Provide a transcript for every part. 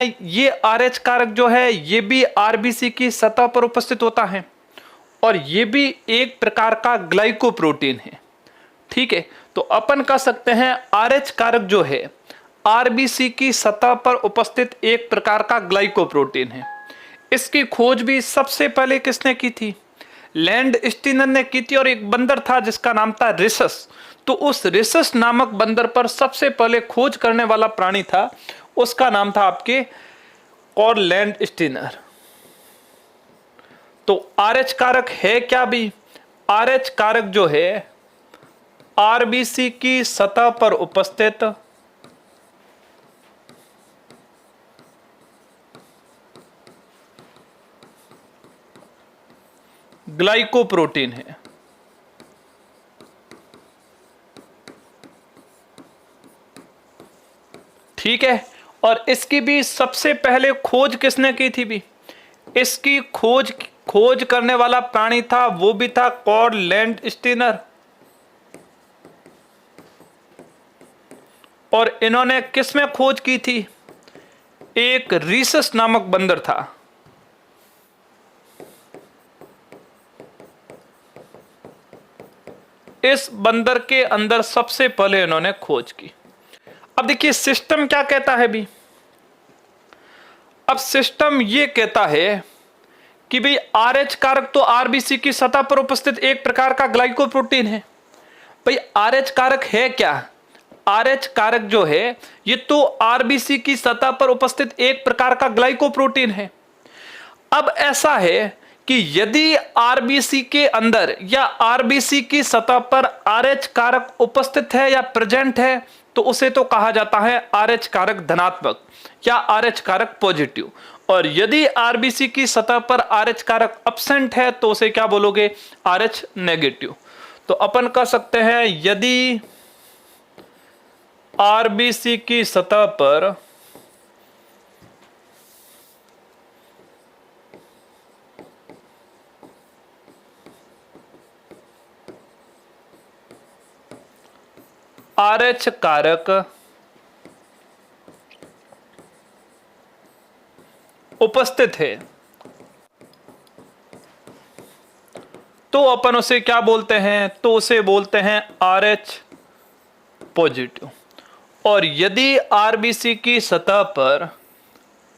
ये RH कारक जो है ये भी आरबीसी की सतह पर उपस्थित होता है और ये भी एक प्रकार का ग्लाइकोप्रोटीन है। ठीक है, तो अपन कह सकते हैं RH कारक जो है आरबीसी की सतह पर उपस्थित एक प्रकार का ग्लाइकोप्रोटीन है। इसकी खोज भी सबसे पहले किसने की थी? लैंडस्टीनर ने की थी, और एक बंदर था जिसका नाम था रिसस। तो उस रिसस नामक बंदर पर सबसे पहले खोज करने वाला प्राणी था, उसका नाम था आपके कार्ल लैंडस्टीनर। तो RH कारक है क्या भी? RH कारक जो है आरबीसी की सतह पर उपस्थित ग्लाइकोप्रोटीन है। ठीक है, और इसकी भी सबसे पहले खोज किसने की थी भी? इसकी खोज करने वाला प्राणी था, वो भी था कार्ल लैंडस्टीनर। और इन्होंने किसमें खोज की थी? एक रीसस नामक बंदर था। इस बंदर के अंदर सबसे पहले इन्होंने खोज की। अब देखिए सिस्टम क्या कहता है भी? अब सिस्टम ये कहता है कि भाई RH कारक तो आरबीसी की सतह पर उपस्थित एक प्रकार का ग्लाइकोप्रोटीन है। भाई RH कारक है क्या? RH कारक जो है ये तो आरबीसी की सतह पर उपस्थित एक प्रकार का ग्लाइकोप्रोटीन है। अब ऐसा है कि यदि आरबीसी के अंदर या आरबीसी की सतह पर RH कारक उपस्थित है या प्रेजेंट है तो उसे तो कहा जाता है RH कारक धनात्मक या RH कारक पॉजिटिव, और यदि आरबीसी की सतह पर RH कारक अब्सेंट है तो उसे क्या बोलोगे? RH negative. तो अपन कह सकते हैं यदि आरबीसी की सतह पर RH कारक उपस्थित है तो अपन उसे क्या बोलते हैं? तो उसे बोलते हैं RH पॉजिटिव। और यदि आरबीसी की सतह पर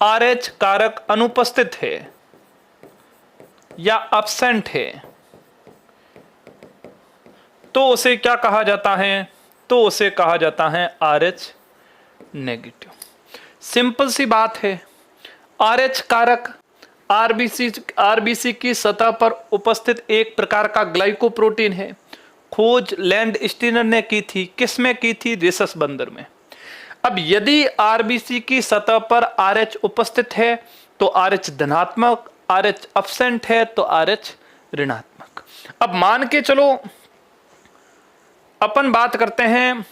RH कारक अनुपस्थित है या अब्सेंट है तो उसे क्या कहा जाता है? तो उसे कहा जाता है RH नेगेटिव। सिंपल सी बात है, RH कारक आरबीसी की सतह पर उपस्थित एक प्रकार का ग्लाइकोप्रोटीन है। खोज लैंडस्टीनर ने की थी, किसमें की थी? रिसस बंदर में। अब यदि आरबीसी की सतह पर RH उपस्थित है तो RH धनात्मक, RH अब्सेंट है तो RH ऋणात्मक। अब मान के चलो अपन बात करते हैं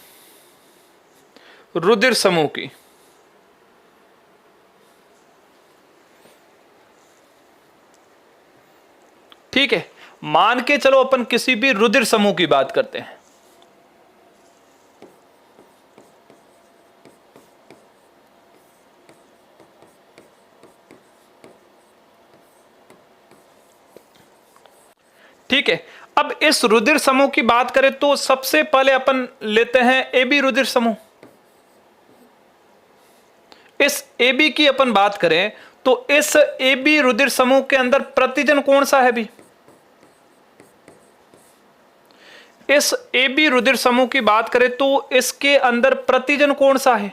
रुधिर समूह की। ठीक है, मान के चलो अपन किसी भी रुधिर समूह की बात करते हैं। ठीक है, अब इस रुधिर समूह की बात करें तो सबसे पहले अपन लेते हैं AB रुधिर समूह। इस AB की अपन बात करें तो इस AB रुधिर समूह के अंदर प्रतिजन कौन सा है भी? इस AB रुधिर समूह की बात करें तो इसके अंदर प्रतिजन कौन सा है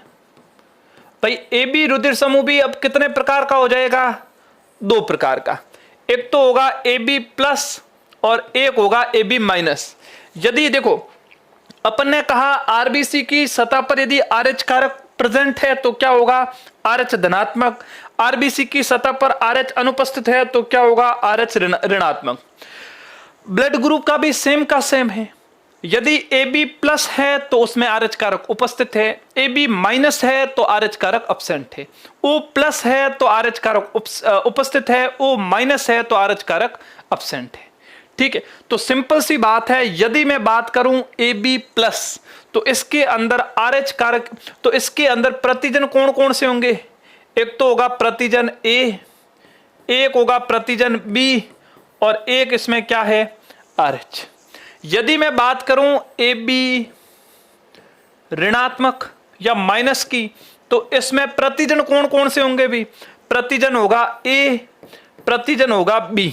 भाई? AB रुधिर समूह भी अब कितने प्रकार का हो जाएगा? दो प्रकार का। एक तो होगा AB प्लस और एक होगा AB माइनस। यदि देखो अपन ने कहा आरबीसी की सतह पर यदि RH कारक प्रेजेंट है तो क्या होगा? RH धनात्मक। आरबीसी की सतह पर RH अनुपस्थित है तो क्या होगा? RH ऋणात्मक। ब्लड ग्रुप का भी सेम का सेम है। यदि AB प्लस है तो उसमें RH कारक उपस्थित है, AB माइनस है तो RH कारक अब्सेंट है, O प्लस है तो RH कारक उपस्थित है, O माइनस है तो RH कारक अब्सेंट है। ठीक है, तो सिंपल सी बात है, यदि मैं बात करूं AB प्लस तो इसके अंदर RH कारक, तो इसके अंदर प्रतिजन कौन कौन से होंगे? एक तो होगा प्रतिजन ए, एक होगा प्रतिजन बी, और एक इसमें क्या है, RH। यदि मैं बात करूं ए बी ऋणात्मक या माइनस की, तो इसमें प्रतिजन कौन कौन से होंगे भी, प्रतिजन होगा ए, प्रतिजन होगा बी।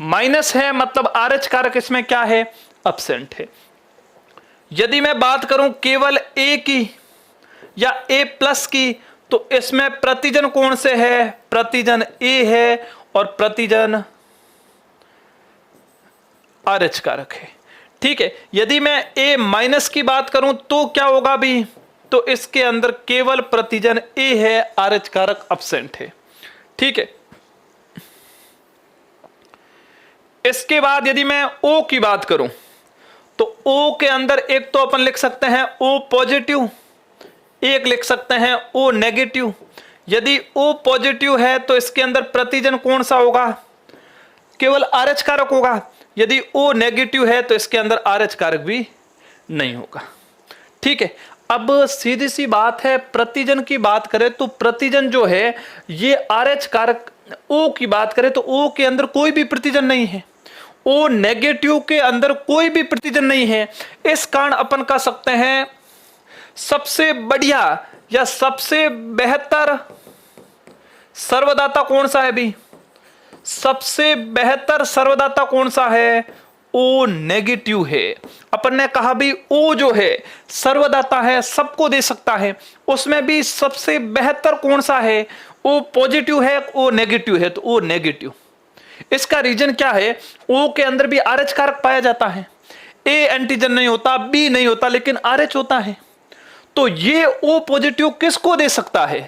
माइनस है मतलब RH कारक इसमें क्या है, एब्सेंट है। यदि मैं बात करूं केवल ए की या ए प्लस की, तो इसमें प्रतिजन कौन से है, प्रतिजन ए है और प्रतिजन RH कारक है। ठीक है, यदि मैं ए माइनस की बात करूं तो क्या होगा भी, तो इसके अंदर केवल प्रतिजन ए है, RH कारक एब्सेंट है। ठीक है, इसके बाद यदि मैं O की बात करूं, तो O के अंदर एक तो अपन लिख सकते हैं O पॉजिटिव, एक लिख सकते हैं O नेगेटिव। यदि O पॉजिटिव है तो इसके अंदर प्रतिजन कौन सा होगा, केवल RH कारक होगा। यदि O नेगेटिव है तो इसके अंदर RH कारक भी नहीं होगा। ठीक है, अब सीधी सी बात है, प्रतिजन की बात करें तो प्रतिजन जो है ये RH कारक, O की बात करें तो O के अंदर कोई भी प्रतिजन नहीं है, O नेगेटिव के अंदर कोई भी प्रतिजन नहीं है। इस कारण अपन कह सकते हैं सबसे बढ़िया या सबसे बेहतर सर्वदाता कौन सा है भी, सबसे बेहतर सर्वदाता कौन सा है, O नेगेटिव है। अपन ने कहा भी O जो है सर्वदाता है, सबको दे सकता है, उसमें भी सबसे बेहतर कौन सा है, O पॉजिटिव है, O नेगेटिव है, तो O नेगेटिव। इसका रीजन क्या है, O के अंदर भी RH कारक पाया जाता है, A एंटीजन नहीं होता, B नहीं होता, लेकिन RH होता है। तो ये O पॉजिटिव किसको दे सकता है,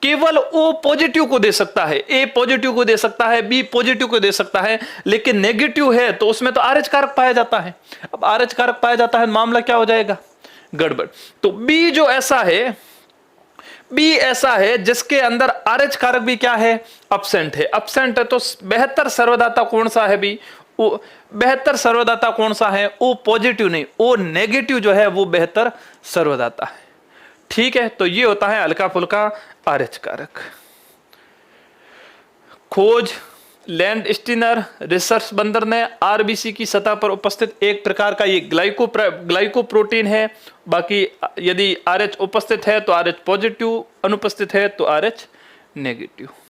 केवल O पॉजिटिव को दे सकता है, A पॉजिटिव को दे सकता है, B पॉजिटिव को दे सकता है, लेकिन नेगेटिव है तो उसमें तो RH कारक पाया जाता है। अब RH कारक पाया जाता है, मामला क्या हो जाएगा, गड़बड़। तो B जो ऐसा है, B ऐसा है जिसके अंदर RH कारक भी क्या है, एब्सेंट है। एब्सेंट है तो बेहतर सर्वदाता कौन सा है भी, O बेहतर सर्वदाता कौन सा है, O पॉजिटिव नहीं, O नेगेटिव जो है वो बेहतर सर्वदाता है। ठीक है, तो ये होता है हल्का फुल्का RH कारक। खोज लैंड स्टीनर रिसर्च बंदर ने RBC की सतह पर उपस्थित एक प्रकार का ये ग्लाइकोप्रोटीन है। बाकी यदि RH उपस्थित है तो RH पॉजिटिव, अनुपस्थित है तो RH नेगेटिव।